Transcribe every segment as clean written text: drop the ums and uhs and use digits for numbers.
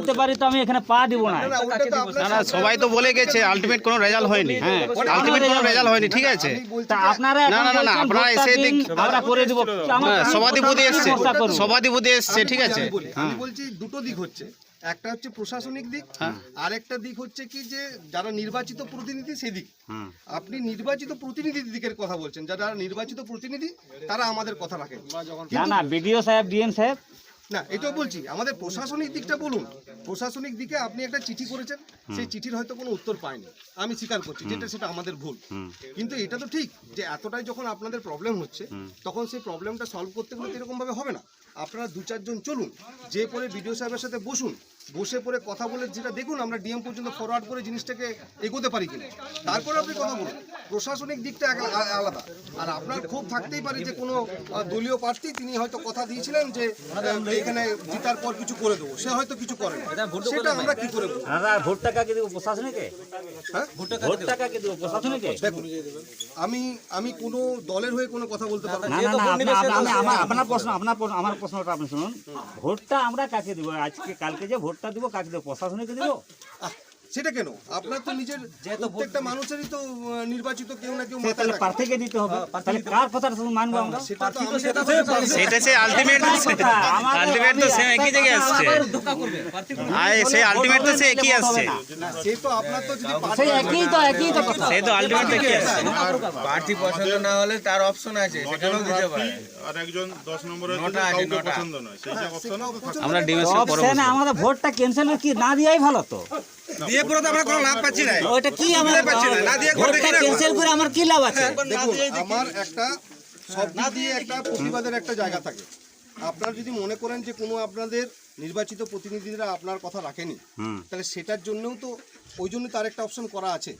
বলতে পারি তো আমি এখানে পা দিব না। না না, সবাই তো বলে গেছে আলটিমেট কোনো রেজাল্ট হয়নি। হ্যাঁ, আলটিমেট কোনো রেজাল্ট হয়নি, ঠিক আছে। তা আপনারা না না না না, আপনারা এসে আমরা করে দিব। সভাধিপতি এসছে, সভাধিপতি এসছে, ঠিক আছে। আমি বলছি দুটো দিক হচ্ছে, একটা হচ্ছে প্রশাসনিক দিক, আর একটা দিক হচ্ছে কি যে যারা নির্বাচিত প্রতিনিধি সেদিক। আপনি নির্বাচিত প্রতিনিধি দিকের কথা বলছেন, যারা নির্বাচিত প্রতিনিধি তারা আমাদের কথা রাখেন না না, বিডিও সাহেব, ডিএম সাহেব, না, এটাও বলছি আমাদের প্রশাসনিক দিকটা বলুন। প্রশাসনিক দিকে আপনি একটা চিঠি করেছেন, সেই চিঠির হয়তো কোনো উত্তর পায়নি, আমি স্বীকার করছি, সেটা আমাদের ভুল। কিন্তু এটা তো ঠিক যে এতটাই যখন আপনাদের প্রবলেম হচ্ছে, তখন সেই প্রবলেমটা সলভ করতে গেলে এরকম ভাবে হবে না। আপনারা 2-4 জন চলুন, যে পরে বিডিও সাহেবের সাথে বসুন, বসে পরে কথা বলে যেটা দেখুন আমরা ডিএম পর্যন্ত ফরওয়ার্ড করে জিনিসটাকে এগোতে পারি কিনা, তারপরে আপনি কথা বলুন। প্রশাসনিক দিকটা আলাদা। আর আপনার ক্ষোভ থাকতেই পারে যে কোনো দলীয় প্রার্থী তিনি হয়তো কথা দিয়েছিলেন যে এখানে জিতার পর কিছু করে দেবো, সে হয়তো কিছু করে না, সেটা আমরা কি করে বলবো? দাদা ভোটটা কাকে দেব? প্রশাসনিকে। হ্যাঁ, ভোটটা কাকে দেব? প্রশাসনিকে। দেখুন, আমি কোনো দলের হয়ে কোনো কথা বলতে পারবো না। না না না, আপনার প্রশ্ন, আমার প্রশ্নটা আপনি শুনুন। ভোটটা আমরা কাকে দেব? আজকে কালকে যে ভোটটা দিব কাকে দেব? প্রশাসনিকে দেব? সেটা কেন? আপনার তো নিজের প্রত্যেকটা মানুষেরই তো নির্বাচিত কেউ না কেউ মাথায় তাহলে থাকে। প্রার্থীকে দিতে হবে। তাহলে কার কথাটা শুধু মানবো আমরা? সেটা তো আমি সেটা সে আলটিমেট তো সে একই জায়গায় আসছে। সে আলটিমেট তো সে একই আসছে, সে তো আপনার তো যদি সেই একই তো কথা। সে তো আলটিমেট একই আসছে। প্রার্থী পছন্দ না হলে তার অপশন আছে, সেখানেও দিতে পারে। আর একজন 10 নম্বরে নটা আছে, কাউকে নটা। পছন্দ নয়, সেই অপশন আমরা ডিমের অপশনে আমাদের ভোটটা ক্যান্সেল কি না দিয়াই ভালো তো। দিয়ে পুরো তো আমরা কোনো লাভ পাচ্ছি না। ওইটা কি আমাদের না দিয়ে ভোটটা ক্যান্সেল করে আমার কি লাভ আছে? দেখুন, আমার একটা সব দিক দিয়ে একটা প্রতিবাদের একটা জায়গা থাকে। আপনারা যদি মনে করেন যে কোনো আপনাদের নির্বাচিত প্রতিনিধিরা আপনার কথা রাখেনি, তাহলে সেটার জন্যও তো ওই জন্য তার একটা অপশন করা আছে।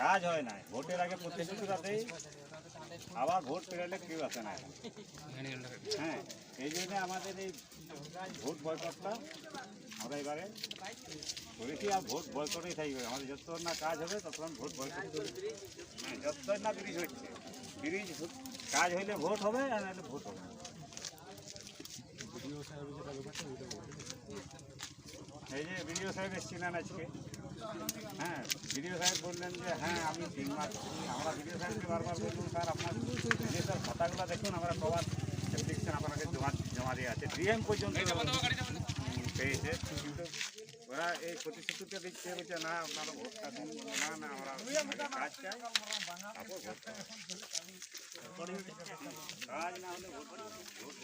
কাজ হয় না, ভোটের আগে প্রতিশ্রুতিটা দেয়, আবার ভোট পেরালে কেউ আসে না এখন। হ্যাঁ, এই জন্য আমাদের এই ভোট বয়কটটা আমরা এবারে করেছি, আর ভোট বয়কটেই থাকবে। আমাদের যতক্ষণ না কাজ হবে ততক্ষণ ভোট বয়কট করবে। হ্যাঁ, যতক্ষণ না ব্রিজ হচ্ছে, ব্রিজ কাজ হইলে ভোট হবে, আর নাহলে ভোট হবে না। এই যে বিডিও সাহেব এসেছিলেন আজকে, হ্যাঁ, বিডিও সাহেব বললেন যে হ্যাঁ আমি 3 মাস, আমরা বিডিও সাহেবকে বারবার বললাম স্যার আপনার যে স্যার খাতাগুলো দেখুন, আমরা কবার অ্যাপ্লিকেশন আপনাকে জমা দিয়ে আছে, ডিএম পর্যন্ত পেয়েছে, কিন্তু ওরা এই প্রতিশ্রুতিটা দিচ্ছে, বলছে না আপনারা ভোটটা দিন, না না আমরা কাজ চাই, তারপর ভোট কাজ না হলে ভোট